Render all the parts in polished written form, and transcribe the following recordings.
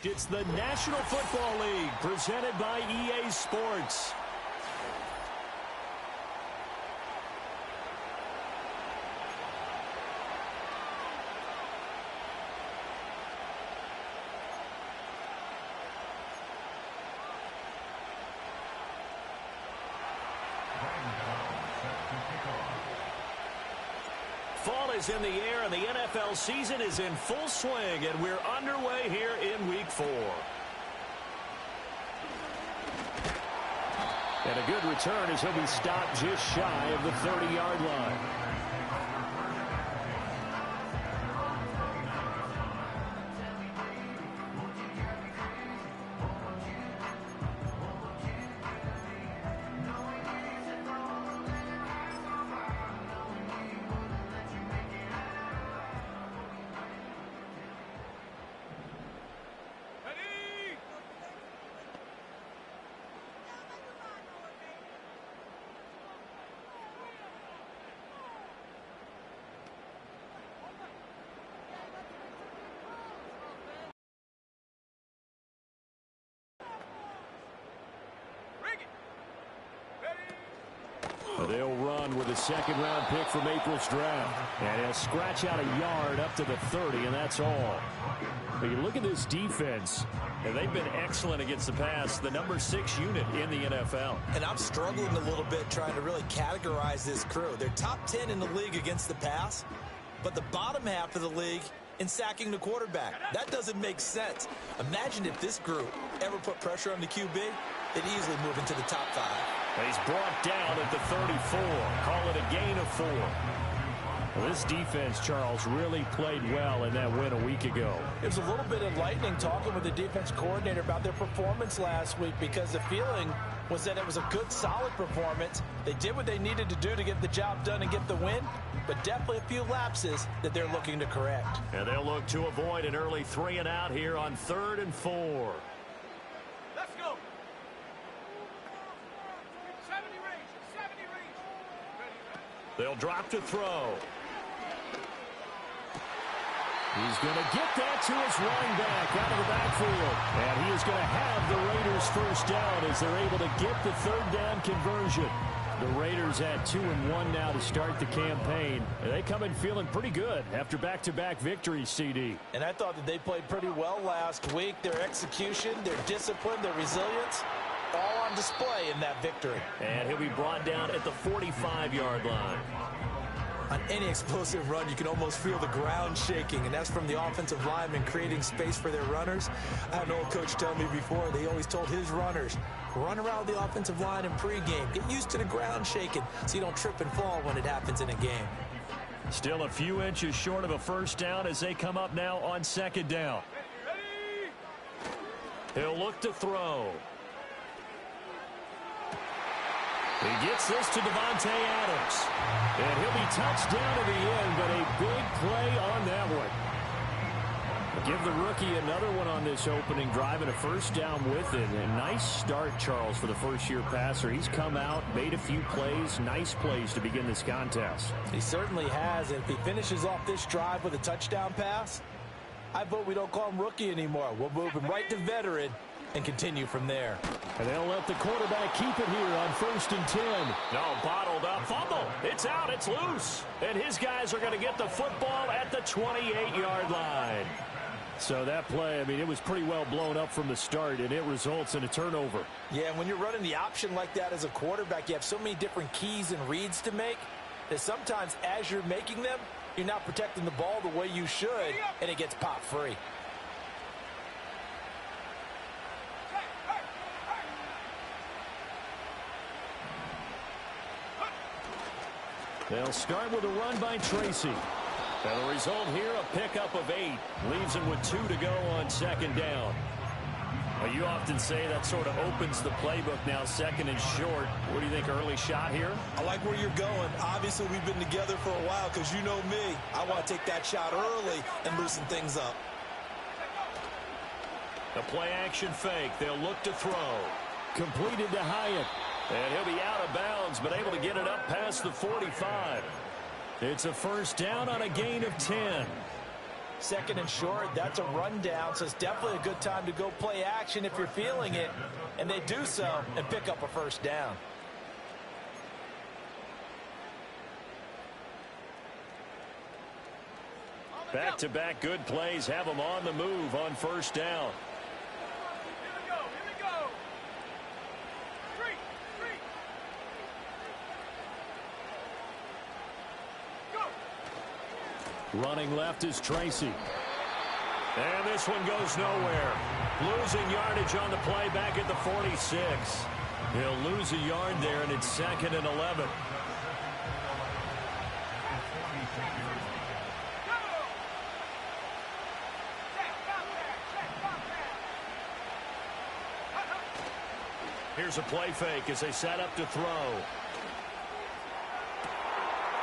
It's the National Football League presented by EA Sports. Fall is in the air, and the NFL season is in full swing, and we're underway here in Week 4. And a good return as he'll be stopped just shy of the 30-yard line. They'll run with a second-round pick from April's draft. And he'll scratch out a yard up to the 30, and that's all. But you look at this defense, and they've been excellent against the pass, the number 6 unit in the NFL. And I'm struggling a little bit trying to really categorize this crew. They're top 10 in the league against the pass, but the bottom half of the league in sacking the quarterback. That doesn't make sense. Imagine if this group ever put pressure on the QB, they'd easily move into the top 5. He's brought down at the 34. Call it a gain of 4. Well, this defense, Charles, really played well in that win a week ago. It was a little bit enlightening talking with the defense coordinator about their performance last week, because the feeling was that it was a good, solid performance. They did what they needed to do to get the job done and get the win, but definitely a few lapses that they're looking to correct. And they'll look to avoid an early 3-and-out here on 3rd and 4. Let's go. They'll drop to throw. He's going to get that to his running back out of the backfield. And he is going to have the Raiders first down as they're able to get the 3rd down conversion. The Raiders at 2-1 now to start the campaign. And they come in feeling pretty good after back-to-back victories, CD. And I thought that they played pretty well last week. Their execution, their discipline, their resilience, all on display in that victory. And he'll be brought down at the 45-yard line. On any explosive run, you can almost feel the ground shaking, and that's from the offensive linemen creating space for their runners. I had an old coach tell me before, they always told his runners, run around the offensive line in pregame. Get used to the ground shaking so you don't trip and fall when it happens in a game. Still a few inches short of a first down as they come up now on 2nd down. He'll look to throw. He gets this to Davante Adams. And he'll be touched down to the end, but a big play on that one. Give the rookie another one on this opening drive and a first down with it. A nice start, Charles, for the first-year passer. He's come out, made a few plays, nice plays to begin this contest. He certainly has, and if he finishes off this drive with a touchdown pass, I vote we don't call him rookie anymore. We'll move him right to veteran and continue from there. And they'll let the quarterback keep it here on 1st and 10. No, bottled up. Fumble. It's out. It's loose. And his guys are going to get the football at the 28-yard line. So that play, I mean, it was pretty well blown up from the start, and it results in a turnover. Yeah, when you're running the option like that as a quarterback, you have so many different keys and reads to make that sometimes as you're making them, you're not protecting the ball the way you should, and it gets popped free. They'll start with a run by Tracy. And the result here, a pickup of 8. Leaves him with 2 to go on 2nd down. Well, you often say that sort of opens the playbook now, 2nd and short. What do you think, early shot here? I like where you're going. Obviously, we've been together for a while because you know me. I want to take that shot early and loosen things up. The play-action fake. They'll look to throw. Completed to Hyatt. And he'll be out of bounds, but able to get it up past the 45. It's a first down on a gain of 10. 2nd and short, that's a rundown, so it's definitely a good time to go play action if you're feeling it, and they do so and pick up a 1st down. Back-to-back good plays have them on the move on 1st down. Here we go. 3. Go. Running left is Tracy. And this one goes nowhere. Losing yardage on the play back at the 46. He'll lose a yard there, and it's 2nd and 11. Here's a play fake as they set up to throw.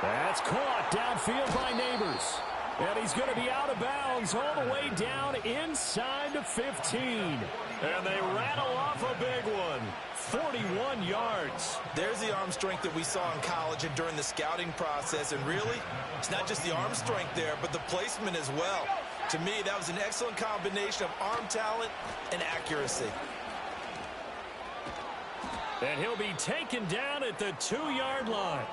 That's caught downfield by Neighbors. And he's going to be out of bounds all the way down inside the 15. And they rattle off a big one. 41 yards. There's the arm strength that we saw in college and during the scouting process. And really, it's not just the arm strength there, but the placement as well. To me, that was an excellent combination of arm talent and accuracy. And he'll be taken down at the 2-yard line.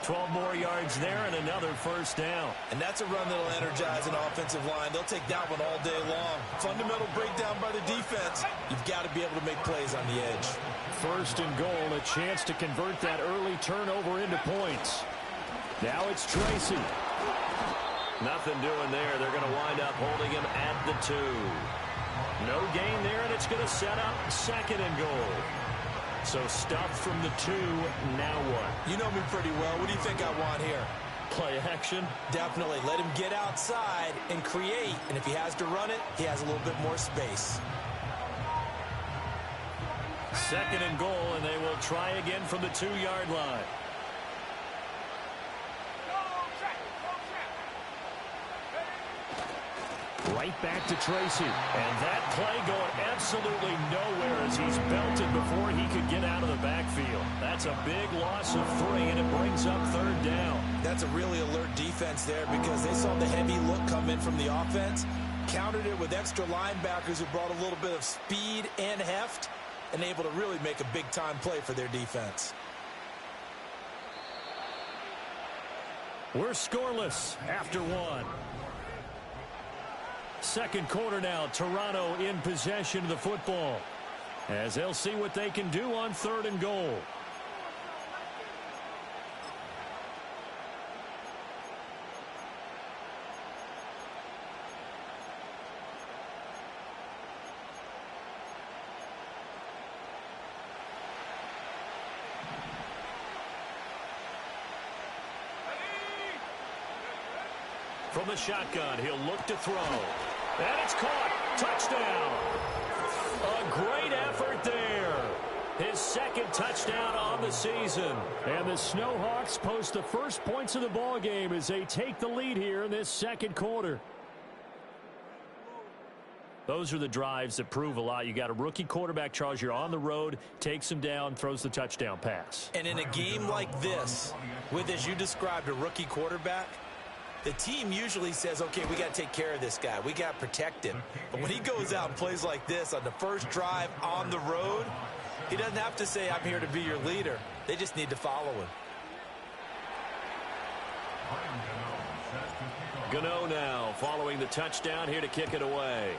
12 more yards there and another 1st down. And that's a run that'll energize an offensive line. They'll take that one all day long. Fundamental breakdown by the defense. You've got to be able to make plays on the edge. 1st and goal, a chance to convert that early turnover into points. Now it's Tracy. Nothing doing there. They're going to wind up holding him at the 2. No gain there, and it's going to set up 2nd and goal. So stuffed from the 2, now what? You know me pretty well. What do you think I want here? Play action? Definitely. Let him get outside and create. And if he has to run it, he has a little bit more space. 2nd and goal, and they will try again from the 2-yard line. Right back to Tracy. And that play going absolutely nowhere as he's belted before he could get out of the backfield. That's a big loss of 3, and it brings up 3rd down. That's a really alert defense there because they saw the heavy look come in from the offense, countered it with extra linebackers who brought a little bit of speed and heft, and able to really make a big-time play for their defense. We're scoreless after 1. 2nd quarter now, Toronto in possession of the football as they'll see what they can do on 3rd and goal. From the shotgun, he'll look to throw. And it's caught. Touchdown. A great effort there. His 2nd touchdown on the season. And the Snowhawks post the first points of the ball game as they take the lead here in this 2nd quarter. Those are the drives that prove a lot. You got a rookie quarterback, Charles. You're on the road, takes him down, throws the touchdown pass. And in a game like this, with, as you described, a rookie quarterback, the team usually says, okay, we got to take care of this guy. We got to protect him. But when he goes out and plays like this on the first drive on the road, he doesn't have to say, I'm here to be your leader. They just need to follow him. Gano now following the touchdown here to kick it away.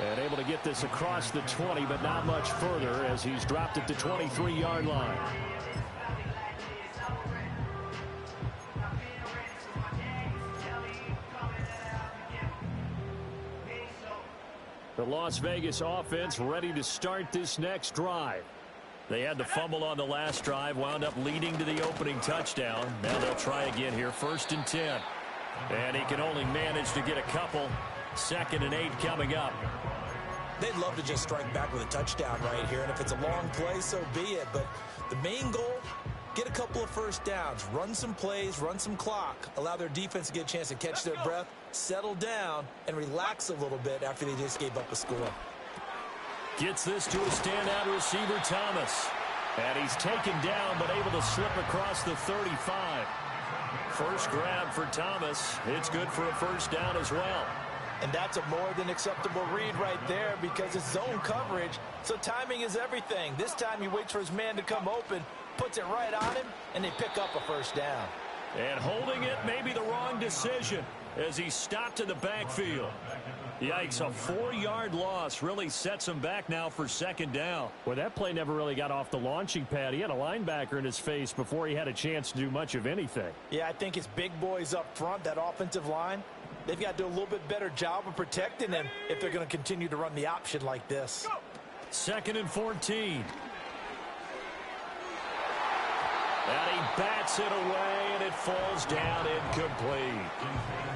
And able to get this across the 20, but not much further as he's dropped it to 23-yard line. The Las Vegas offense ready to start this next drive. They had the fumble on the last drive, wound up leading to the opening touchdown. Now they'll try again here, 1st and 10. And he can only manage to get a couple. 2nd and 8 coming up. They'd love to just strike back with a touchdown right here, and if it's a long play, so be it. But the main goal, get a couple of 1st downs, run some plays, run some clock, allow their defense to get a chance to catch their breath, settle down, and relax a little bit after they just gave up a score. Gets this to a standout receiver, Thomas. And he's taken down, but able to slip across the 35. First grab for Thomas. It's good for a first down as well. And that's a more than acceptable read right there because it's zone coverage, so timing is everything. This time he waits for his man to come open, puts it right on him, and they pick up a first down. And holding it may be the wrong decision as he stopped in the backfield. Yikes, a 4-yard loss really sets him back now for second down. Well, that play never really got off the launching pad. He had a linebacker in his face before he had a chance to do much of anything. Yeah, I think it's big boys up front, that offensive line. They've got to do a little bit better job of protecting him if they're going to continue to run the option like this. 2nd and 14. And he bats it away, and it falls down incomplete.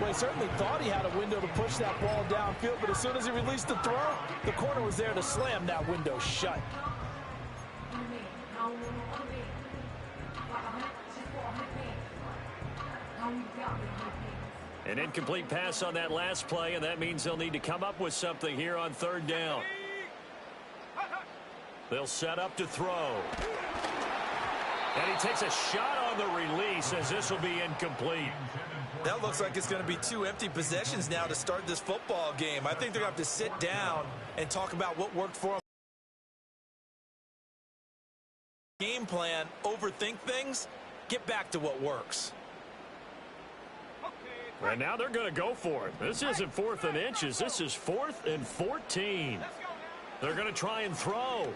Well, he certainly thought he had a window to push that ball downfield, but as soon as he released the throw, the corner was there to slam that window shut. An incomplete pass on that last play, and that means they'll need to come up with something here on 3rd down. They'll set up to throw. And he takes a shot on the release as this will be incomplete. That looks like it's going to be 2 empty possessions now to start this football game. I think they're going to have to sit down and talk about what worked for them. Game plan, overthink things, get back to what works. And now they're going to go for it. This isn't 4th and inches. This is 4th and 14. They're going to try and throw.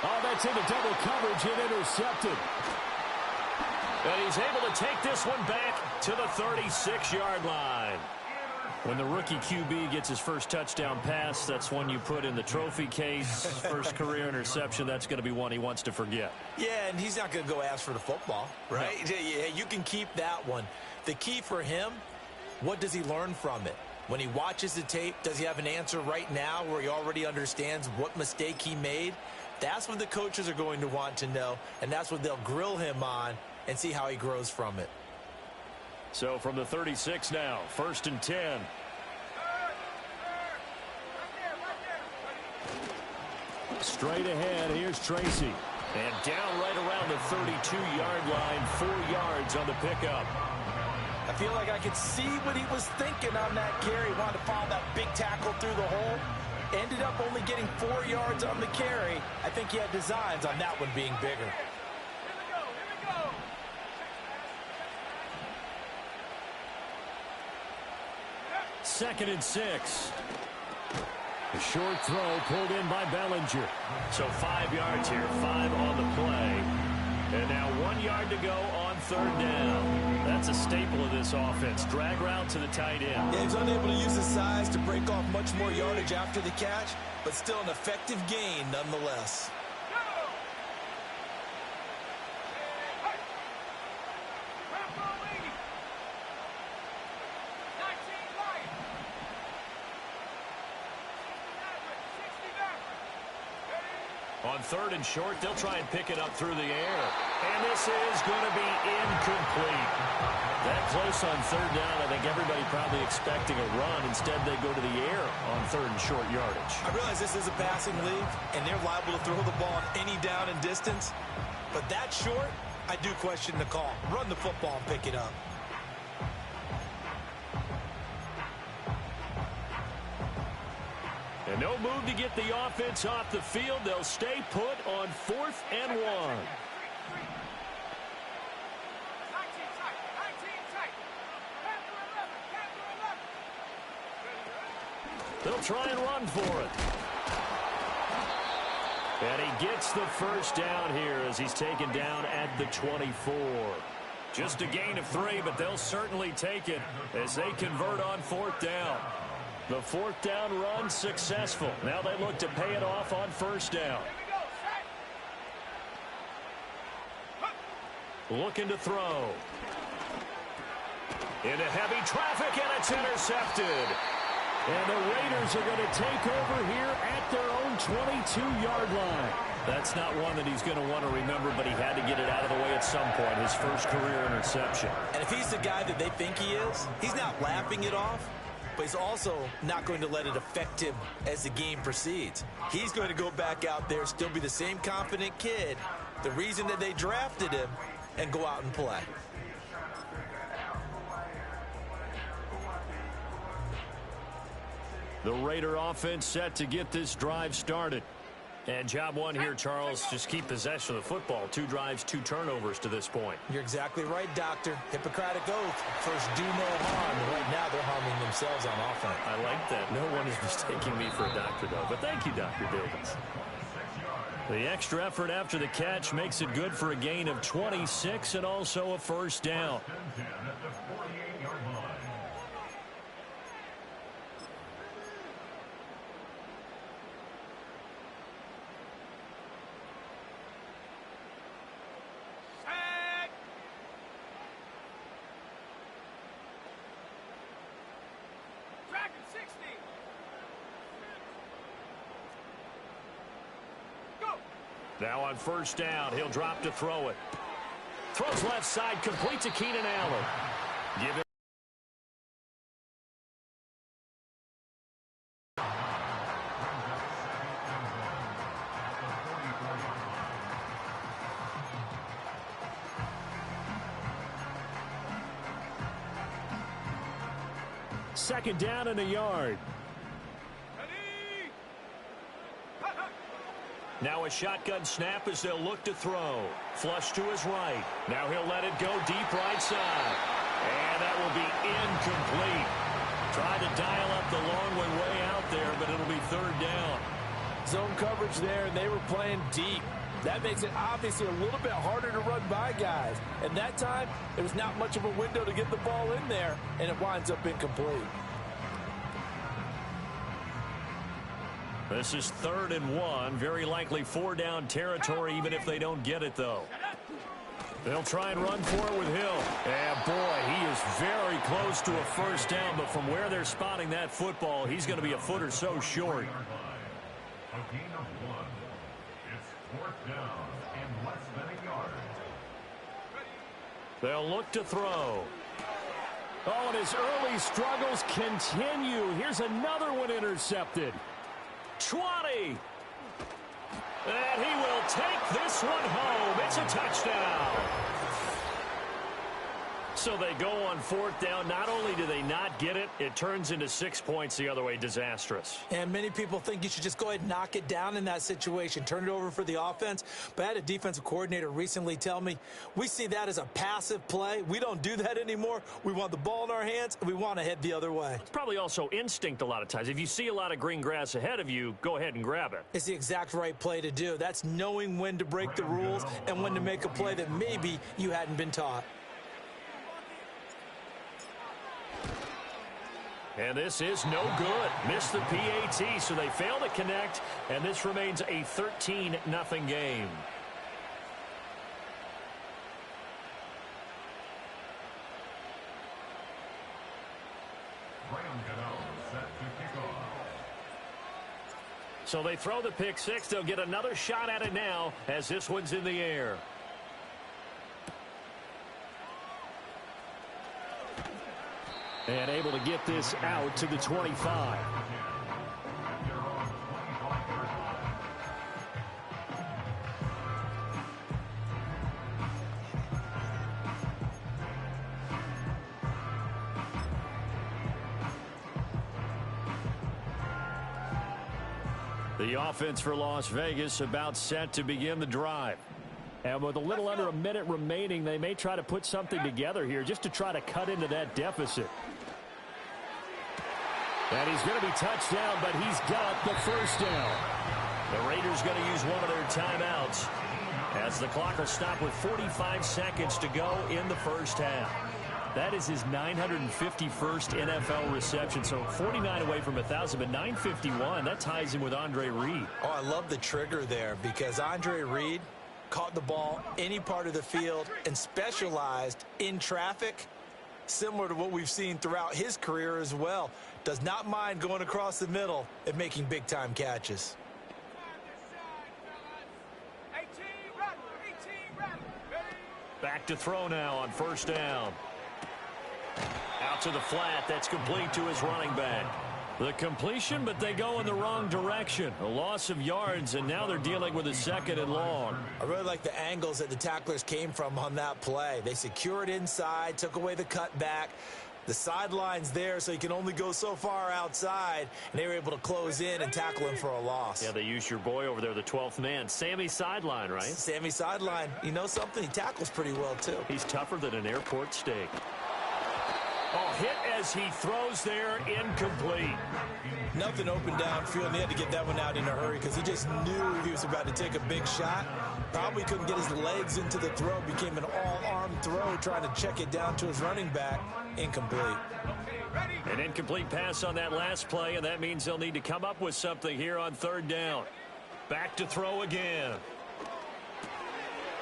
Oh, that's into double coverage and intercepted. And he's able to take this one back to the 36-yard line. When the rookie QB gets his first touchdown pass, that's one you put in the trophy case. First career interception, that's going to be one he wants to forget. Yeah, and he's not going to go ask for the football, right? No. Yeah, you can keep that one. The key for him, what does he learn from it? When he watches the tape, does he have an answer right now where he already understands what mistake he made? That's what the coaches are going to want to know, and that's what they'll grill him on and see how he grows from it. So from the 36 now, 1st and 10. Straight ahead, here's Tracy. And down right around the 32-yard line, 4 yards on the pickup. I feel like I could see what he was thinking on that carry. Wanted to follow that big tackle through the hole. Ended up only getting 4 yards on the carry. I think he had designs on that one being bigger. 2nd and 6. A short throw pulled in by Bellinger. So 5 yards here, 5 on the play. And now 1 yard to go on 3rd down. That's a staple of this offense. Drag route to the tight end. Yeah, he's unable to use his size to break off much more yardage after the catch, but still an effective gain nonetheless. On 3rd and short, they'll try and pick it up through the air. And this is going to be incomplete. That close on 3rd down, I think everybody probably expecting a run. Instead, they go to the air on 3rd and short yardage. I realize this is a passing league, and they're liable to throw the ball on any down and distance. But that short, I do question the call. Run the football and pick it up. And no move to get the offense off the field. They'll stay put on 4th and 1. They'll try and run for it. And he gets the first down here as he's taken down at the 24. Just a gain of 3, but they'll certainly take it as they convert on 4th down. The 4th down run successful. Now they look to pay it off on 1st down. Looking to throw. Into heavy traffic, and it's intercepted. And the Raiders are going to take over here at their own 22-yard line. That's not one that he's going to want to remember, but he had to get it out of the way at some point. His first career interception. And if he's the guy that they think he is, he's not laughing it off. but he's also not going to let it affect him as the game proceeds. He's going to go back out there, still be the same confident kid, the reason that they drafted him, and go out and play. The Raider offense set to get this drive started. And job one here, Charles, just keep possession of the football. 2 drives, 2 turnovers to this point. You're exactly right, Doctor. Hippocratic oath. First, do no harm. And right now, they're harming themselves on offense. I like that. No one is mistaking me for a doctor, though. But thank you, Dr. Davis. The extra effort after the catch makes it good for a gain of 26 and also a first down. Now on first down, he'll drop to throw it. Throws left side, complete to Keenan Allen. Give it. Second down and a yard. Now a shotgun snap as they'll look to throw. Flush to his right. Now he'll let it go deep right side. And that will be incomplete. Tried to dial up the long way out there, but it'll be third down. Zone coverage there, and they were playing deep. That makes it obviously a little bit harder to run by guys. And that time, there was not much of a window to get the ball in there, and it winds up incomplete. This is 3rd and 1. Very likely 4-down territory, even if they don't get it, though. They'll try and run for it with Hill. And, boy, he is very close to a first down. But from where they're spotting that football, he's going to be a foot or so short. They'll look to throw. Oh, and his early struggles continue. Here's another one intercepted. 20. And he will take this one home. It's a touchdown. So they go on 4th down. Not only do they not get it, it turns into 6 points the other way. Disastrous. And many people think you should just go ahead and knock it down in that situation. Turn it over for the offense. But I had a defensive coordinator recently tell me, we see that as a passive play. We don't do that anymore. We want the ball in our hands, and we want to head the other way. It's probably also instinct a lot of times. If you see a lot of green grass ahead of you, go ahead and grab it. It's the exact right play to do. That's knowing when to break the rules and when to make a play that maybe you hadn't been taught. And this is no good. Missed the PAT, so they fail to connect, and this remains a 13-0 game. So they throw the pick six. They'll get another shot at it now as this one's in the air. And able to get this out to the 25. The offense for Las Vegas about set to begin the drive. And with a little under a minute remaining, they may try to put something together here just to try to cut into that deficit. And he's going to be touched down, but he's got the first down. The Raiders going to use one of their timeouts as the clock will stop with 45 seconds to go in the first half. That is his 951st NFL reception, so 49 away from 1,000, but 951. That ties him with Andre Reed. Oh, I love the trigger there because Andre Reed caught the ball any part of the field and specialized in traffic, similar to what we've seen throughout his career as well. Does not mind going across the middle and making big-time catches. Back to throw now on first down. Out out to the flat. That's complete to his running back. The completion, but they go in the wrong direction. A loss of yards, and now they're dealing with a 2nd and long. I really like the angles that the tacklers came from on that play. They secured inside, took away the cutback. The sideline's there, so you can only go so far outside, and they were able to close in and tackle him for a loss. Yeah, they used your boy over there, the 12th man. Sammy Sideline, right? Sammy Sideline. You know something? He tackles pretty well, too. He's tougher than an airport steak. Oh, hit as he throws there, incomplete. Nothing open downfield, and he had to get that one out in a hurry because he just knew he was about to take a big shot. Probably couldn't get his legs into the throw. Became an all-arm throw, trying to check it down to his running back. Incomplete. An incomplete pass on that last play, and that means they'll need to come up with something here on 3rd down. Back to throw again.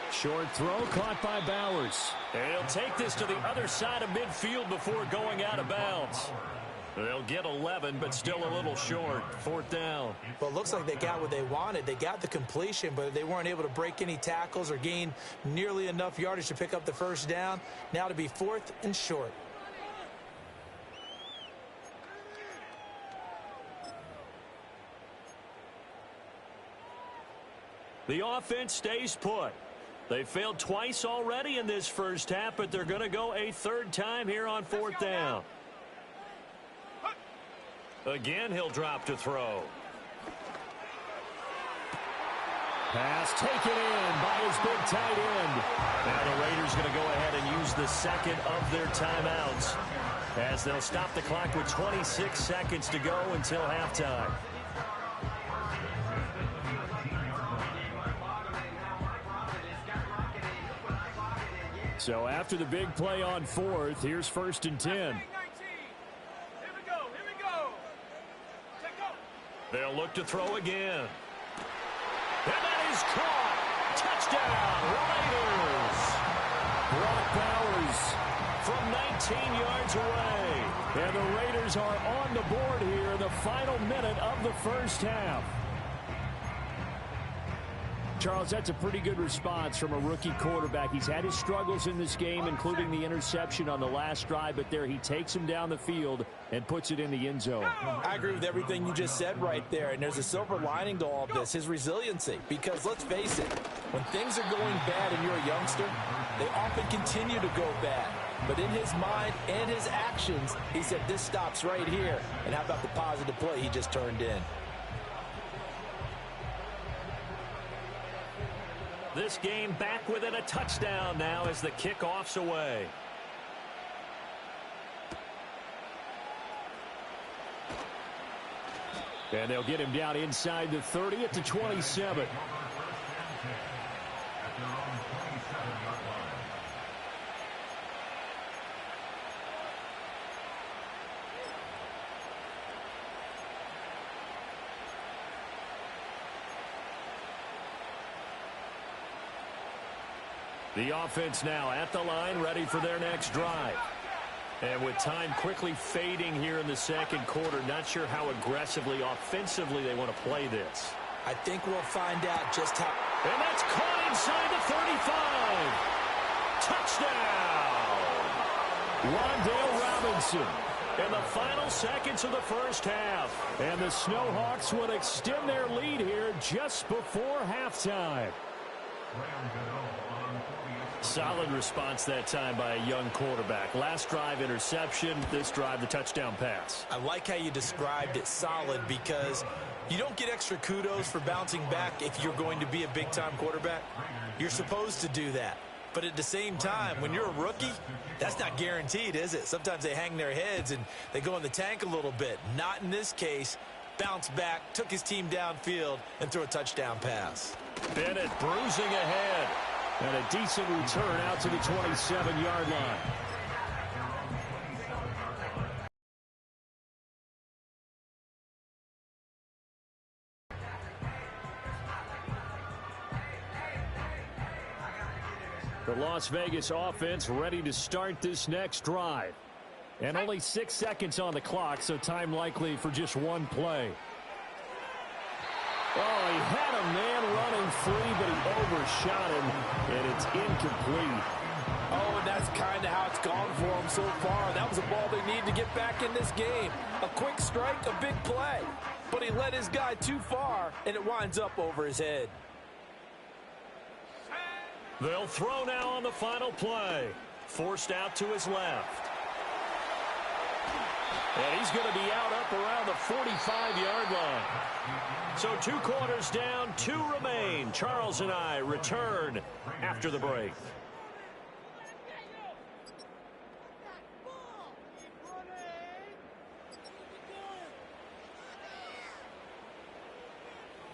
Short throw caught by Bowers. And he'll take this to the other side of midfield before going out of bounds. They'll get 11, but still a little short. 4th down. Well, it looks like they got what they wanted. They got the completion, but they weren't able to break any tackles or gain nearly enough yardage to pick up the 1st down. Now to be 4th and short. The offense stays put. They failed twice already in this first half, but they're going to go a 3rd time here on 4th down. Again, he'll drop to throw. Pass taken in by his big tight end. Now the Raiders going to go ahead and use the 2nd of their timeouts as they'll stop the clock with 26 seconds to go until halftime. So after the big play on 4th, here's 1st and 10. Here we go. They'll look to throw again. And that is caught. Touchdown, Raiders. Brock Bowers From 19 yards away. And the Raiders are on the board here in the final minute of the first half. Charles, that's a pretty good response from a rookie quarterback. He's had his struggles in this game, including the interception on the last drive, but there he takes him down the field and puts it in the end zone. I agree with everything you just said right there, and there's a silver lining to all of this, his resiliency. Because let's face it, when things are going bad and you're a youngster, they often continue to go bad. But in his mind and his actions, he said, this stops right here. And how about the positive play he just turned in? This game back within a touchdown now as the kickoff's away. And they'll get him down inside the 30 at the 27. The offense now at the line, ready for their next drive. And with time quickly fading here in the second quarter, not sure how aggressively, offensively they want to play this. I think we'll find out just how. And that's caught inside the 35. Touchdown! Wan'Dale Robinson in the final seconds of the first half. And the Snowhawks would extend their lead here just before halftime. Solid response that time by a young quarterback. Last drive, interception. This drive, the touchdown pass. I like how you described it, solid, because you don't get extra kudos for bouncing back if you're going to be a big-time quarterback. You're supposed to do that. But at the same time, when you're a rookie, that's not guaranteed, is it? Sometimes they hang their heads and they go in the tank a little bit. Not in this case. Bounced back, took his team downfield, and threw a touchdown pass. Bennett bruising ahead. And a decent return out to the 27-yard line. The Las Vegas offense ready to start this next drive. And only 6 seconds on the clock, so time likely for just one play. Oh, he had a man running free, but he overshot him, and it's incomplete. Oh, and that's kind of how it's gone for them so far. That was a ball they need to get back in this game. A quick strike, a big play. But he led his guy too far, and it winds up over his head. They'll throw now on the final play. Forced out to his left. And he's going to be out up around the 45-yard line. So 2 quarters down, 2 remain. Charles and I return after the break.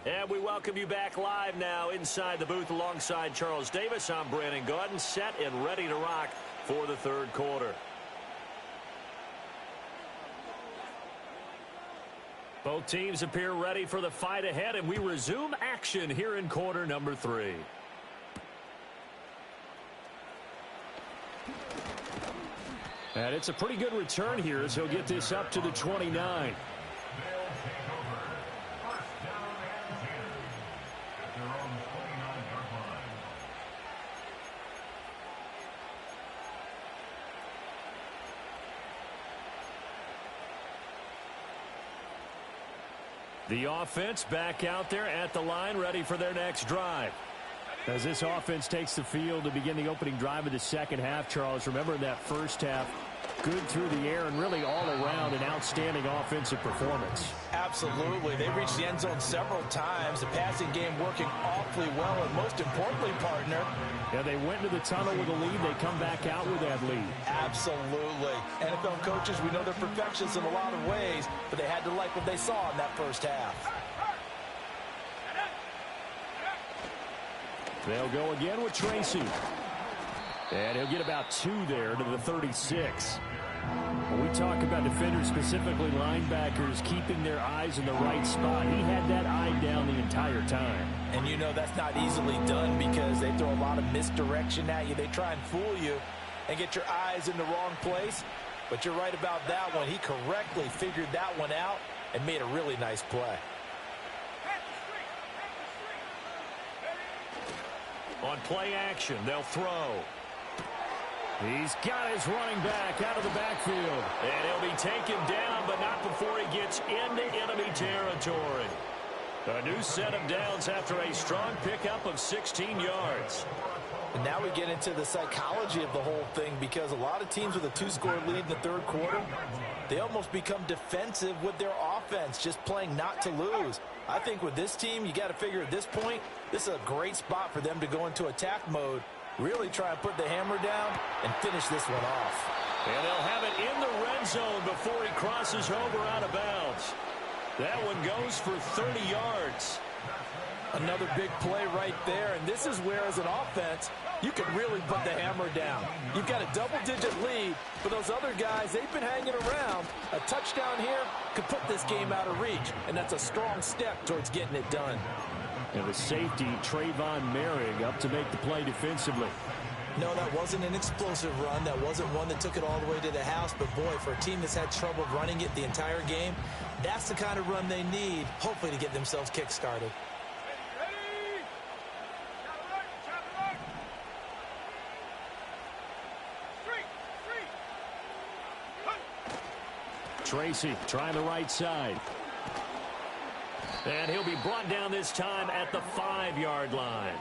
And we welcome you back live now inside the booth alongside Charles Davis. I'm Brandon Gaudin, set and ready to rock for the 3rd quarter. Both teams appear ready for the fight ahead, and we resume action here in quarter number 3. And it's a pretty good return here as he'll get this up to the 29. The offense back out there at the line, ready for their next drive. As this offense takes the field to begin the opening drive of the second half, Charles, remember that first half, good through the air and really all around an outstanding offensive performance. Absolutely. They reached the end zone several times. The passing game working awfully well, and most importantly, partner, yeah, they went into the tunnel with a lead. They come back out with that lead. Absolutely. NFL coaches, we know they're perfectionists in a lot of ways, but they had to like what they saw in that first half. They'll go again with Tracy. And he'll get about 2 there to the 36. When we talk about defenders, specifically linebackers, keeping their eyes in the right spot, he had that eye down the entire time. And you know that's not easily done because they throw a lot of misdirection at you. They try and fool you and get your eyes in the wrong place. But you're right about that one. He correctly figured that one out and made a really nice play. On play action, they'll throw. He's got his running back out of the backfield. And he'll be taken down, but not before he gets into enemy territory. A new set of downs after a strong pickup of 16 yards. And now we get into the psychology of the whole thing because a lot of teams with a 2-score lead in the 3rd quarter, they almost become defensive with their offense, just playing not to lose. I think with this team, you got to figure at this point, this is a great spot for them to go into attack mode, really try and put the hammer down and finish this one off. And they'll have it in the red zone before he crosses over out of bounds. That one goes for 30 yards. Another big play right there, and this is where, as an offense, you can really put the hammer down. You've got a double-digit lead, but those other guys, they've been hanging around. A touchdown here could put this game out of reach, and that's a strong step towards getting it done. And the safety, Trayvon Merrick, up to make the play defensively. No, that wasn't an explosive run. That wasn't one that took it all the way to the house. But, boy, for a team that's had trouble running it the entire game, that's the kind of run they need, hopefully, to get themselves kick-started. Tracy trying the right side. And he'll be brought down this time at the 5-yard line.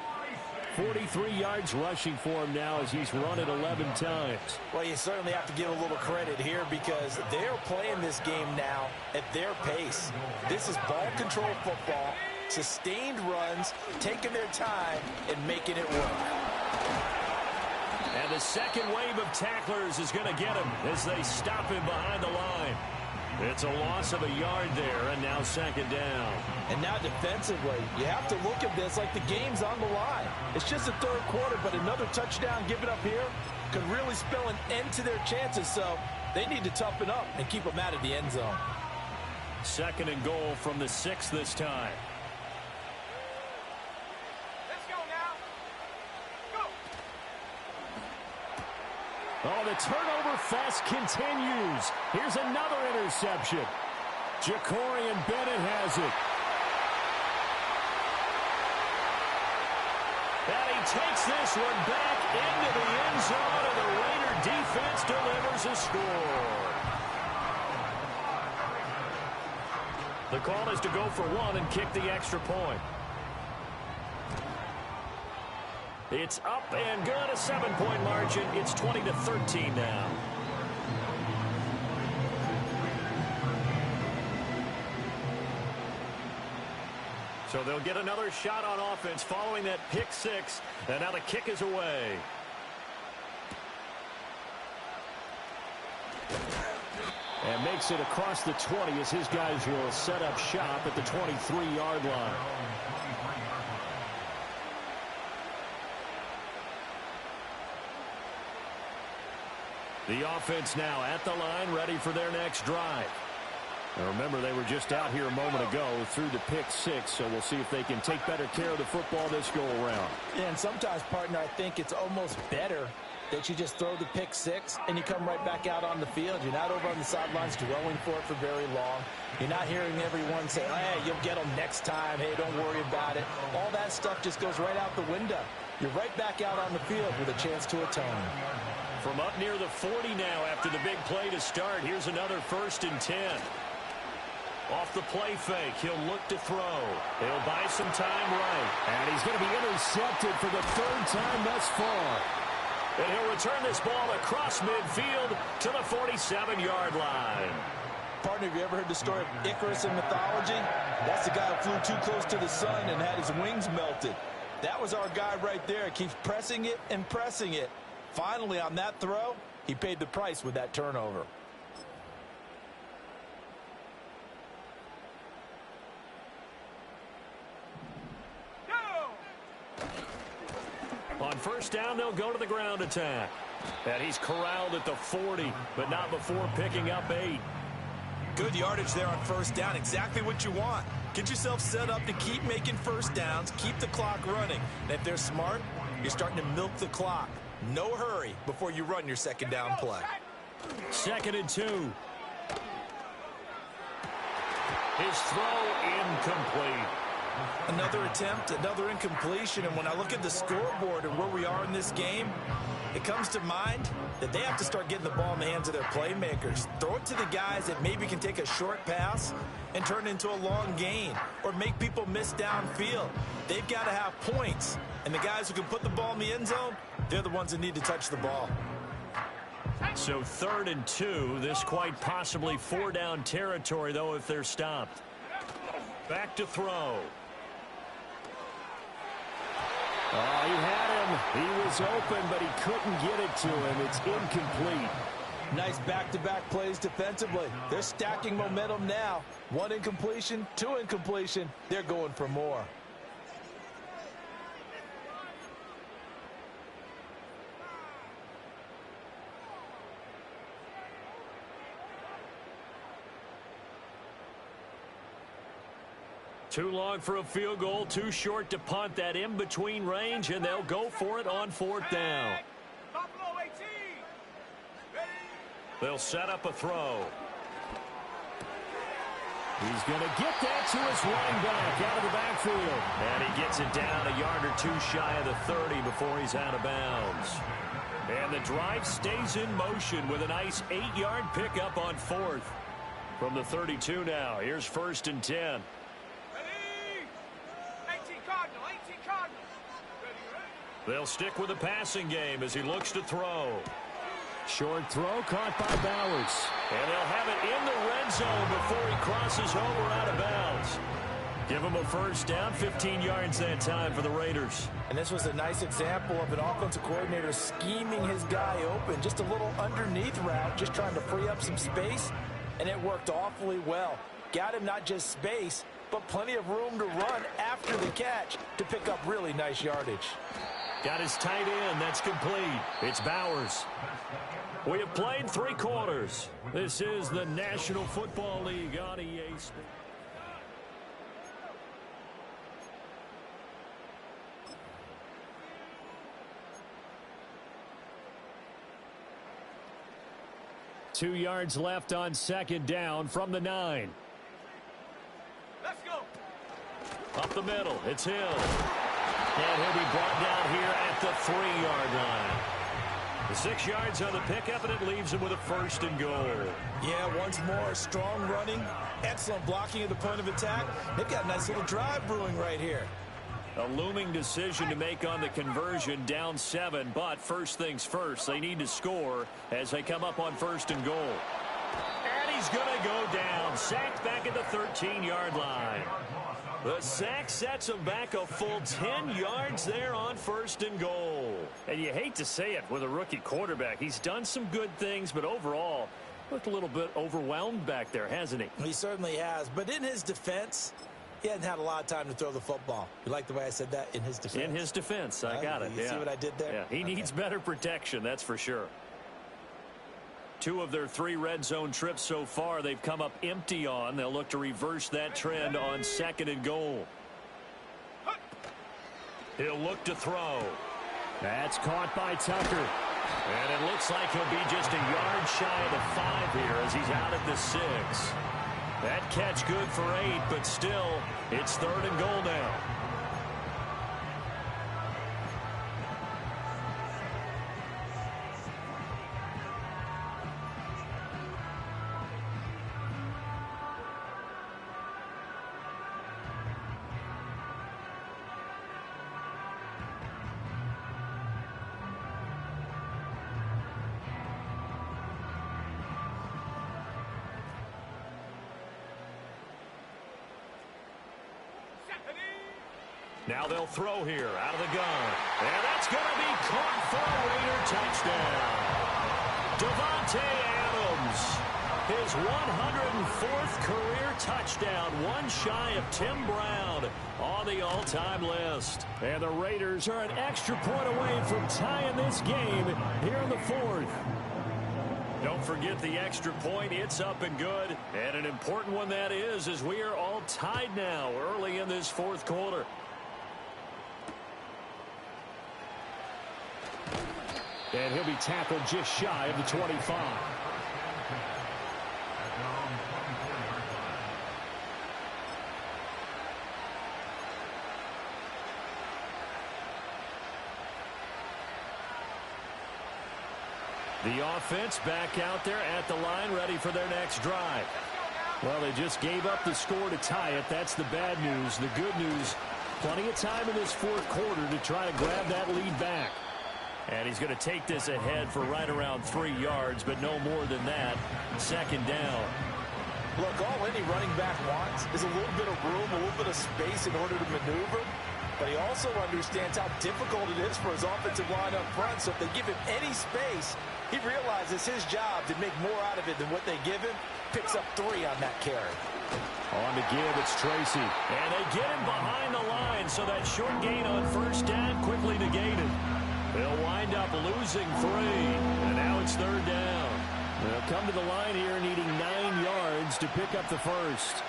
43 yards rushing for him now as he's run it 11 times. Well, you certainly have to give a little credit here because they're playing this game now at their pace. This is ball control football, sustained runs, taking their time and making it work. And the second wave of tacklers is going to get him as they stop him behind the line. It's a loss of a yard there, and now second down. And now defensively, you have to look at this like the game's on the line. It's just the 3rd quarter, but another touchdown given up here could really spell an end to their chances, so they need to toughen up and keep them out of the end zone. 2nd and goal from the 6 this time. Oh, the turnover fest continues. Here's another interception. Jacorian Bennett has it. And he takes this one back into the end zone, and the Raider defense delivers a score. The call is to go for one and kick the extra point. It's up and good, a 7-point margin. It's 20-13 now. So they'll get another shot on offense following that pick six, and now the kick is away. And makes it across the 20 as his guys will set up shop at the 23-yard line. The offense now at the line, ready for their next drive. Now remember, they were just out here a moment ago through the pick six, so we'll see if they can take better care of the football this go-around. Yeah, and sometimes, partner, I think it's almost better that you just throw the pick six and you come right back out on the field. You're not over on the sidelines dwelling for it for very long. You're not hearing everyone say, hey, you'll get them next time. Hey, don't worry about it. All that stuff just goes right out the window. You're right back out on the field with a chance to atone. From up near the 40 now after the big play to start, here's another 1st and 10. Off the play fake, he'll look to throw. He'll buy some time right. And he's going to be intercepted for the 3rd time thus far. And he'll return this ball across midfield to the 47-yard line. Partner, have you ever heard the story of Icarus in mythology? That's the guy who flew too close to the sun and had his wings melted. That was our guy right there. Keeps pressing it and pressing it. Finally, on that throw, he paid the price with that turnover. On 1st down, they'll go to the ground attack. And he's corralled at the 40, but not before picking up 8. Good yardage there on 1st down. Exactly what you want. Get yourself set up to keep making 1st downs, keep the clock running. And if they're smart, you're starting to milk the clock. No hurry before you run your 2nd down play. 2nd and 2. His throw incomplete. Another attempt, another incompletion, and when I look at the scoreboard and where we are in this game, it comes to mind that they have to start getting the ball in the hands of their playmakers. Throw it to the guys that maybe can take a short pass and turn it into a long gain or make people miss downfield. They've got to have points, and the guys who can put the ball in the end zone, they're the ones that need to touch the ball. So 3rd and 2, this quite possibly 4-down territory, though, if they're stopped. Back to throw. Oh, he had him. He was open, but he couldn't get it to him. It's incomplete. Nice back-to-back plays defensively. They're stacking momentum now. 1 incompletion, 2 incompletion. They're going for more. Too long for a field goal, too short to punt. That in-between range, and they'll go for it on 4th down. Buffalo 18. Ready? They'll set up a throw. He's going to get that to his running back out of the backfield. And he gets it down a yard or 2 shy of the 30 before he's out of bounds. And the drive stays in motion with a nice 8-yard pickup on 4th. From the 32 now, here's 1st and 10. They'll stick with the passing game as he looks to throw. Short throw caught by Bowers. And they'll have it in the red zone before he crosses over out of bounds. Give him a 1st down, 15 yards that time for the Raiders. And this was a nice example of an offensive coordinator scheming his guy open. Just a little underneath route, just trying to free up some space, and it worked awfully well. Got him not just space, but plenty of room to run after the catch to pick up really nice yardage. Got his tight end. That's complete. It's Bowers. We have played 3 quarters. This is the National Football League on EA Sports. Two yards left on 2nd down from the 9. Let's go. Up the middle. It's Hill. And he'll be brought down here at the 3-yard line. The 6 yards on the pickup, and it leaves him with a 1st and goal. Yeah, once more, strong running, excellent blocking at the point of attack. They've got a nice little drive brewing right here. A looming decision to make on the conversion, down 7, but first things first, they need to score as they come up on 1st and goal. And he's going to go down, sacked back at the 13-yard line. The sack sets him back a full 10 yards there on 1st and goal. And you hate to say it with a rookie quarterback. He's done some good things, but overall, looked a little bit overwhelmed back there, hasn't he? He certainly has. But in his defense, he hasn't had a lot of time to throw the football. You like the way I said that? In his defense? In his defense. I got it. You see what I did there? Yeah, he needs better protection, that's for sure. 2 of their 3 red zone trips so far, they've come up empty on. They'll look to reverse that trend on 2nd and goal. He'll look to throw. That's caught by Tucker. And it looks like he'll be just a yard shy of the 5 here as he's out at the 6. That catch good for 8, but still, it's 3rd and goal now. Now they'll throw here out of the gun. And that's going to be caught for a Raider touchdown. Davante Adams, his 104th career touchdown, one shy of Tim Brown on the all-time list. And the Raiders are an extra point away from tying this game here in the 4th. Don't forget the extra point. It's up and good. And an important one that is, as we are all tied now early in this 4th quarter. And he'll be tackled just shy of the 25. The offense back out there at the line, ready for their next drive. Well, they just gave up the score to tie it. That's the bad news. The good news, plenty of time in this 4th quarter to try to grab that lead back. And he's going to take this ahead for right around 3 yards, but no more than that. 2nd down. Look, all any running back wants is a little bit of room, a little bit of space in order to maneuver. But he also understands how difficult it is for his offensive line up front. So if they give him any space, he realizes his job to make more out of it than what they give him. Picks up 3 on that carry. On the give, it's Tracy. And they get him behind the line, so that short gain on 1st down quickly negated. They'll wind up losing 3, and now it's 3rd down. They'll come to the line here needing 9 yards to pick up the 1st.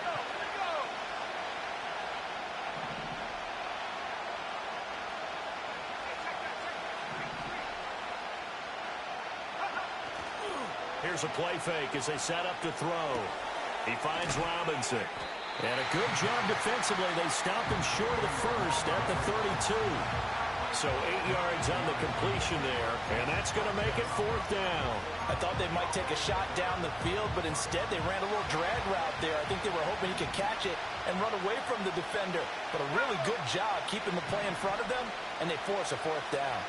Here's a play fake as they set up to throw. He finds Robinson. And a good job defensively. They stop him short of the 1st at the 32. So 8 yards on the completion there, and that's going to make it 4th down. I thought they might take a shot down the field, but instead they ran a little drag route there. I think they were hoping he could catch it and run away from the defender. But a really good job keeping the play in front of them, and they force a 4th down.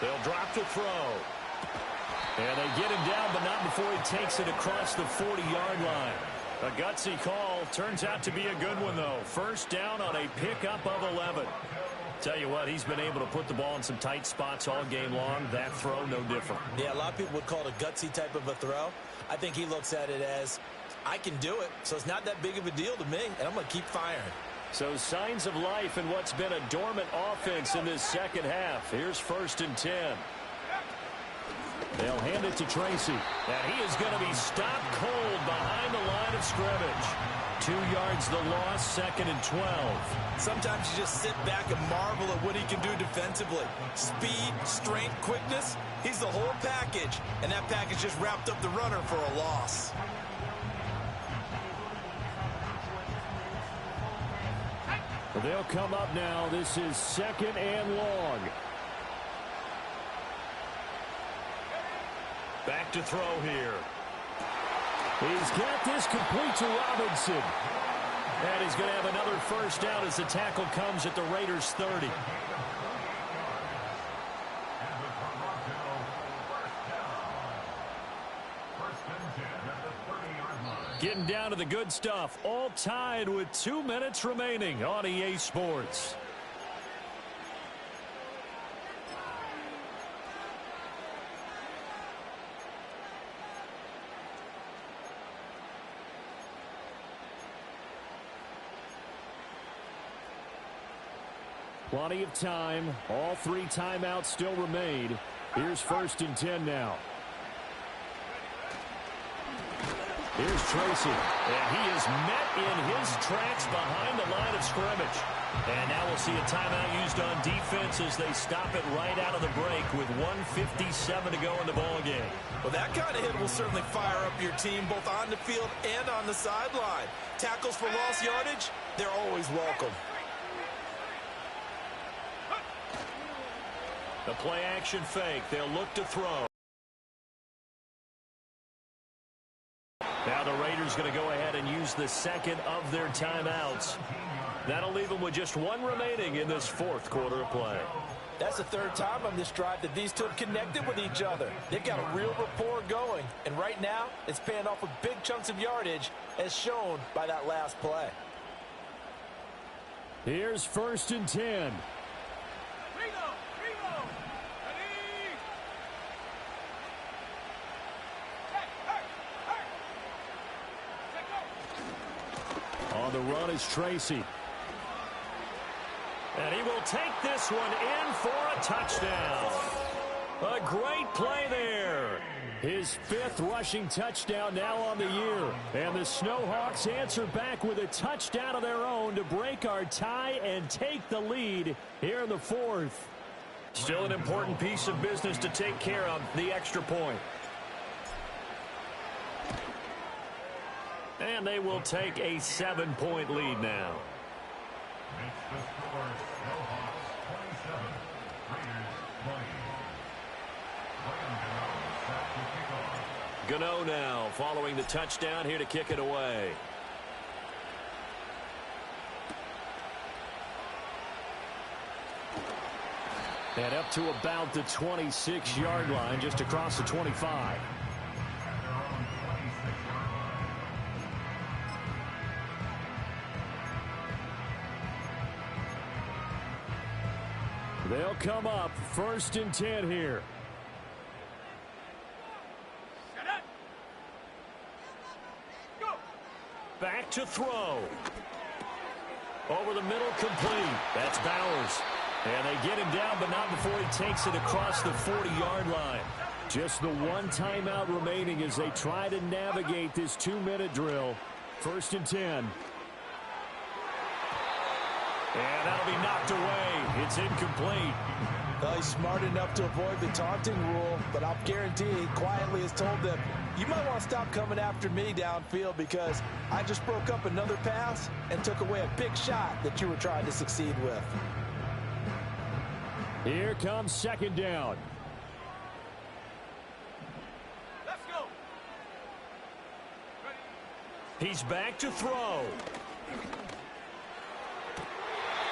They'll drop to throw. And they get him down, but not before he takes it across the 40-yard line. A gutsy call. Turns out to be a good one, though. 1st down on a pickup of 11. Tell you what, he's been able to put the ball in some tight spots all game long. That throw, no different. Yeah, a lot of people would call it a gutsy type of a throw. I think he looks at it as, I can do it, so it's not that big of a deal to me, and I'm going to keep firing. So signs of life in what's been a dormant offense in this 2nd half. Here's 1st and 10. They'll hand it to Tracy. And he is going to be stopped cold behind the line of scrimmage. 2 yards the loss, 2nd and 12. Sometimes you just sit back and marvel at what he can do defensively. Speed, strength, quickness, he's the whole package. And that package just wrapped up the runner for a loss. They'll come up now. This is 2nd and long. Back to throw here. He's got this complete to Robinson. And he's going to have another first down as the tackle comes at the Raiders' 30. Getting down to the good stuff. All tied with 2 minutes remaining on EA Sports. Plenty of time. All 3 timeouts still remain. Here's 1st and 10 now. Here's Tracy. And he is met in his tracks behind the line of scrimmage. And now we'll see a timeout used on defense as they stop it right out of the break with 1:57 to go in the ballgame. Well, that kind of hit will certainly fire up your team both on the field and on the sideline. Tackles for lost yardage, they're always welcome. The play-action fake. They'll look to throw. Now the Raiders going to go ahead and use the 2nd of their timeouts. That'll leave them with just 1 remaining in this 4th quarter of play. That's the 3rd time on this drive that these two have connected with each other. They've got a real rapport going. And right now, it's paying off with big chunks of yardage, as shown by that last play. Here's 1st and 10. On the run is Tracy. And he will take this one in for a touchdown. A great play there. His 5th rushing touchdown now on the year. And the Snowhawks answer back with a touchdown of their own to break our tie and take the lead here in the 4th. Still an important piece of business to take care of, the extra point. And they will take a 7-point lead now. Gano now following the touchdown here to kick it away. And up to about the 26-yard line, just across the 25. They'll come up 1st and 10 here. Back to throw. Over the middle, complete. That's Bowers. And they get him down, but not before he takes it across the 40-yard line. Just the 1 timeout remaining as they try to navigate this 2-minute drill. 1st and 10. And that'll be knocked away. It's incomplete. Well, he's smart enough to avoid the taunting rule, but I'll guarantee he quietly has told them, you might want to stop coming after me downfield because I just broke up another pass and took away a big shot that you were trying to succeed with. Here comes 2nd down. Let's go. He's back to throw.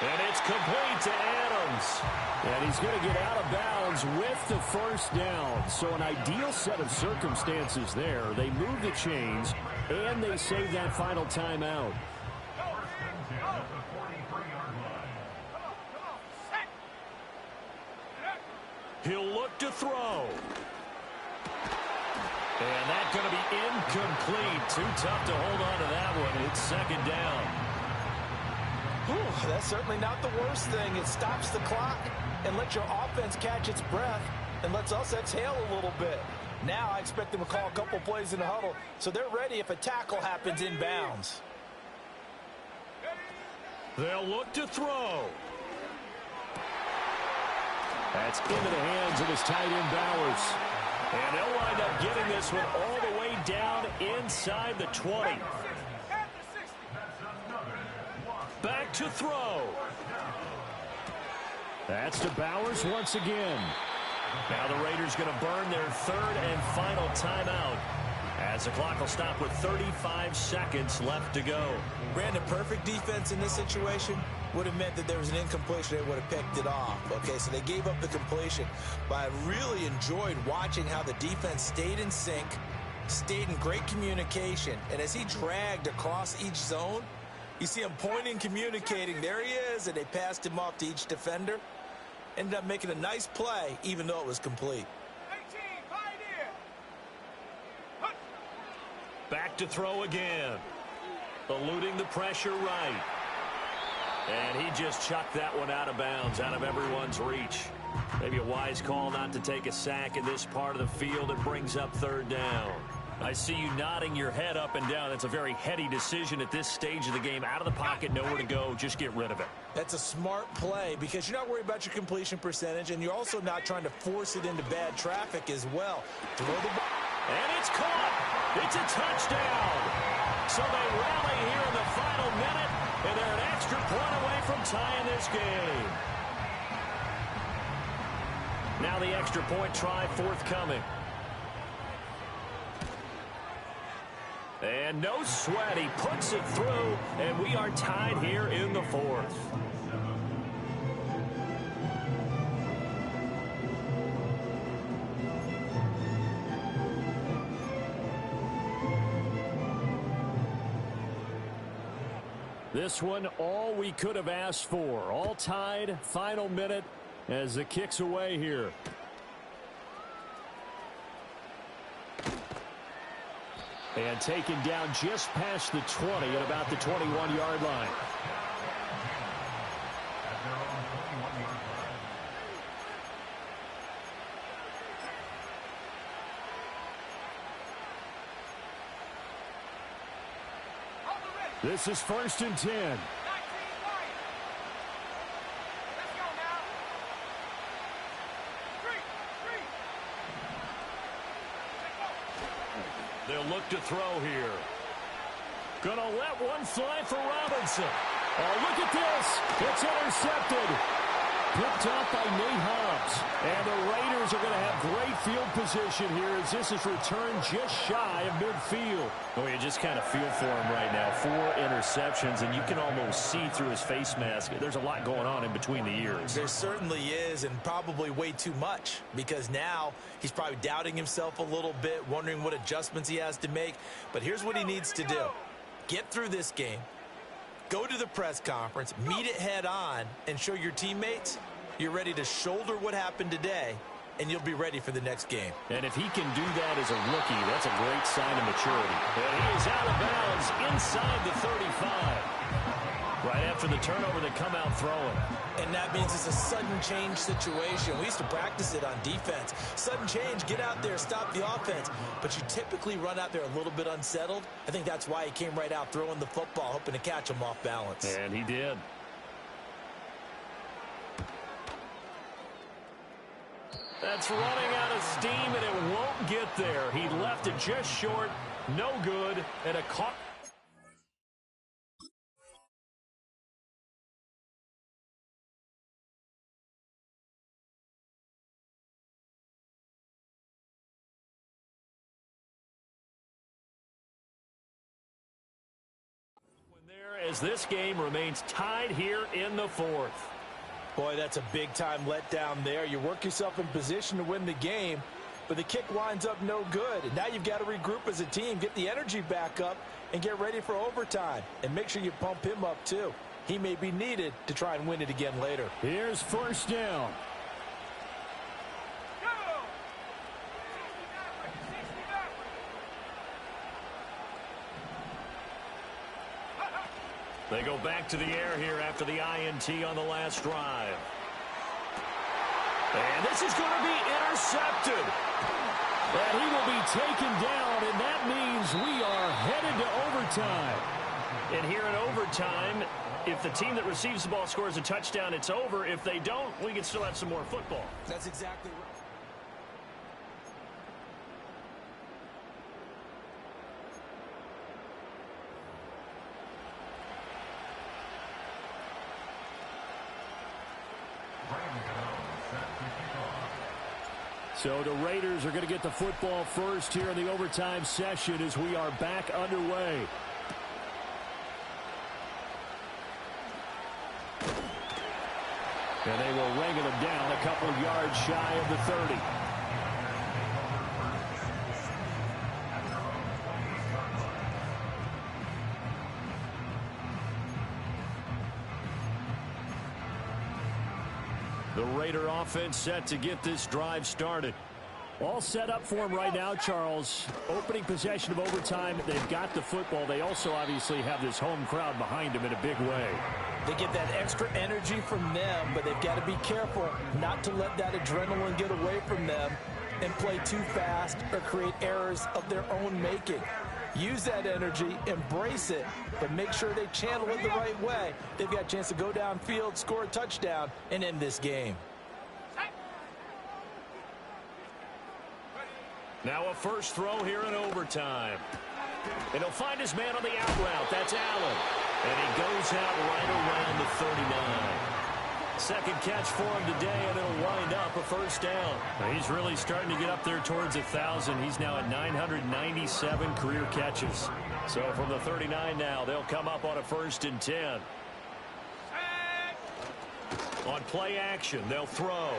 And it's complete to Adams. And he's going to get out of bounds with the 1st down. So an ideal set of circumstances there. They move the chains, and they save that final timeout. He'll look to throw. And that's going to be incomplete. Too tough to hold on to that one. It's 2nd down. Whew, that's certainly not the worst thing. It stops the clock and lets your offense catch its breath and lets us exhale a little bit. Now I expect them to call a couple plays in the huddle so they're ready if a tackle happens in bounds. They'll look to throw. That's into the hands of his tight end Bowers. And they'll wind up getting this one all the way down inside the 20. back to throw. That's to Bowers once again. Now the Raiders going to burn their third and final timeout as the clock will stop with 35 seconds left to go. Brandon, perfect defense in this situation would have meant that there was an incompletion. They would have picked it off. Okay, so they gave up the completion. But I really enjoyed watching how the defense stayed in sync, stayed in great communication. And as he dragged across each zone, you see him pointing, communicating. There he is, and they passed him off to each defender. Ended up making a nice play, even though it was complete. 18, Pioneer. Back to throw again. Eluding the pressure right. And he just chucked that one out of bounds, out of everyone's reach. Maybe a wise call not to take a sack in this part of the field. It brings up third down. I see you nodding your head up and down. That's a very heady decision at this stage of the game. Out of the pocket, nowhere to go. Just get rid of it. That's a smart play because you're not worried about your completion percentage, and you're also not trying to force it into bad traffic as well. Throw the ball. And it's caught. It's a touchdown. So they rally here in the final minute, and they're an extra point away from tying this game. Now the extra point try forthcoming. And no sweat. He puts it through, and we are tied here in the fourth. This one, all we could have asked for. All tied, final minute as the kick's away here. And taken down just past the 20 at about the 21-yard line. This is 1st and 10. 19, right. Let's go now. Three. They'll look to throw here. Gonna let one fly for Robinson. Oh, look at this. It's intercepted. Picked off by Nate Hobbs. And the Raiders are going to have great field position here as this is returned just shy of midfield. Oh, you just kind of feel for him right now. 4 interceptions, and you can almost see through his face mask. There's a lot going on in between the ears. There certainly is, and probably way too much, because now he's probably doubting himself a little bit, wondering what adjustments he has to make. But here's what he needs to do. Get through this game. Go to the press conference, meet it head on, and show your teammates you're ready to shoulder what happened today, and you'll be ready for the next game. And if he can do that as a rookie, that's a great sign of maturity. And he is out of bounds inside the 35. Right after the turnover, they come out throwing. And that means it's a sudden change situation. We used to practice it on defense. Sudden change, get out there, stop the offense. But you typically run out there a little bit unsettled. I think that's why he came right out throwing the football, hoping to catch him off balance. And he did. That's running out of steam, and it won't get there. He left it just short, no good, and a caught. As this game remains tied here in the fourth. Boy, that's a big-time letdown there. You work yourself in position to win the game, but the kick winds up no good. And now you've got to regroup as a team, get the energy back up, and get ready for overtime. And make sure you pump him up, too. He may be needed to try and win it again later. Here's 1st down. They go back to the air here after the INT on the last drive. And this is going to be intercepted. And he will be taken down, and that means we are headed to overtime. And here in overtime, if the team that receives the ball scores a touchdown, it's over. If they don't, we can still have some more football. That's exactly right. So the Raiders are going to get the football first here in the overtime session as we are back underway. And they will wrangle him down a couple of yards shy of the 30. The Raider offense set to get this drive started. All set up for him right now, Charles. Opening possession of overtime. They've got the football. They also obviously have this home crowd behind them in a big way. They get that extra energy from them, but they've got to be careful not to let that adrenaline get away from them and play too fast or create errors of their own making. Use that energy, embrace it, but make sure they channel it the right way. They've got a chance to go downfield, score a touchdown, and end this game. Now a first throw here in overtime. And he'll find his man on the out route. That's Allen. And he goes out right around the 39. Second catch for him today, and it'll wind up a first down. Now he's really starting to get up there towards 1,000. He's now at 997 career catches. So from the 39 now, they'll come up on a 1st and 10. On play action, they'll throw.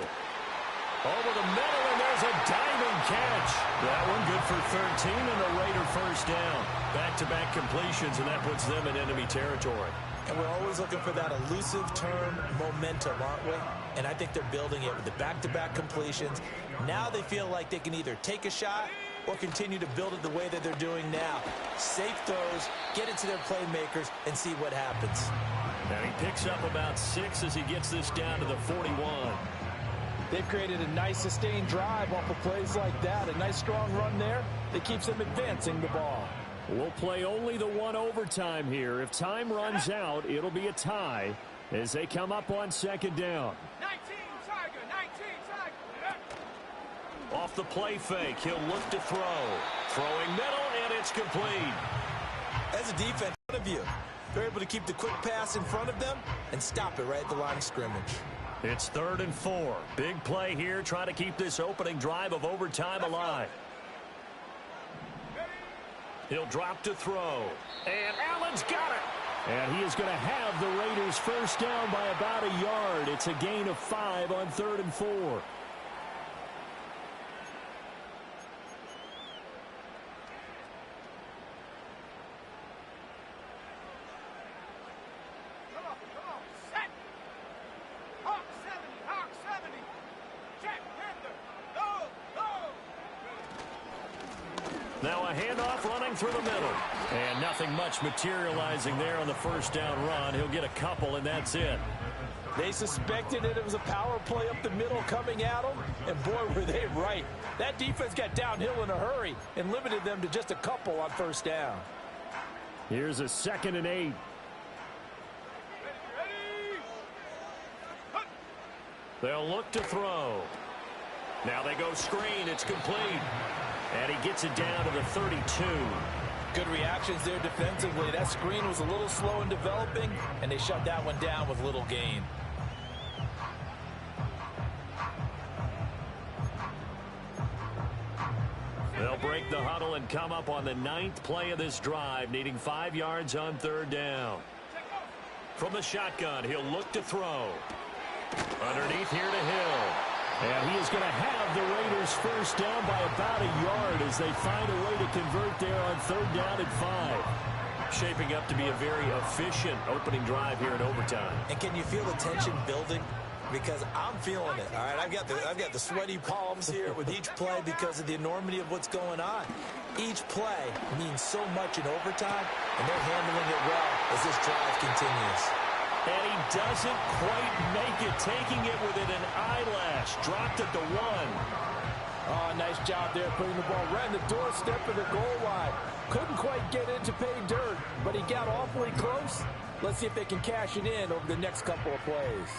Over the middle, and there's a diving catch. That one good for 13 and a Raider first down. Back-to-back completions, and that puts them in enemy territory. And we're always looking for that elusive term momentum, aren't we? And I think they're building it with the back-to-back completions. Now they feel like they can either take a shot or continue to build it the way that they're doing now. Safe throws, get it to their playmakers, and see what happens. And he picks up about 6 as he gets this down to the 41. They've created a nice sustained drive off of plays like that. A nice strong run there that keeps them advancing the ball. We'll play only the one overtime here. If time runs out, it'll be a tie as they come up on 2nd down. 19 Tiger, 19 Tiger. Off the play fake, he'll look to throw. Throwing middle, and it's complete. As a defense in front of you, they're able to keep the quick pass in front of them and stop it right at the line of scrimmage. It's 3rd and 4. Big play here, trying to keep this opening drive of overtime alive. He'll drop to throw. And Allen's got it. And he is going to have the Raiders first down by about a yard. It's a gain of 5 on 3rd and 4. Now a handoff running through the middle. And nothing much materializing there on the first down run. He'll get a couple, and that's it. They suspected that it was a power play up the middle coming at them, and boy, were they right. That defense got downhill in a hurry and limited them to just a couple on first down. Here's a 2nd and 8. They'll look to throw. Now they go screen. It's complete. And he gets it down to the 32. Good reactions there defensively. That screen was a little slow in developing, and they shut that one down with little gain. They'll break the huddle and come up on the 9th play of this drive, needing 5 yards on 3rd down. From the shotgun, he'll look to throw. Underneath here to Hill. And he is going to have the Raiders first down by about a yard as they find a way to convert there on 3rd down and 5. Shaping up to be a very efficient opening drive here in overtime. And can you feel the tension building? Because I'm feeling it. All right, I've got the sweaty palms here with each play because of the enormity of what's going on. Each play means so much in overtime, and they're handling it well as this drive continues. And he doesn't quite make it, taking it within an eyelash. Dropped at the 1. Oh, nice job there putting the ball right in the doorstep of the goal line. Couldn't quite get it to pay dirt, but he got awfully close. Let's see if they can cash it in over the next couple of plays.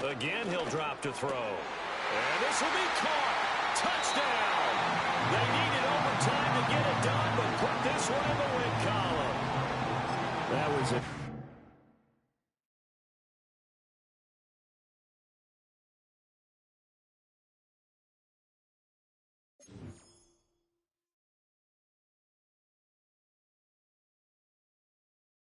Again, he'll drop to throw. And this will be caught. Touchdown. They needed overtime to get it done, but put this one in the win column. That was it.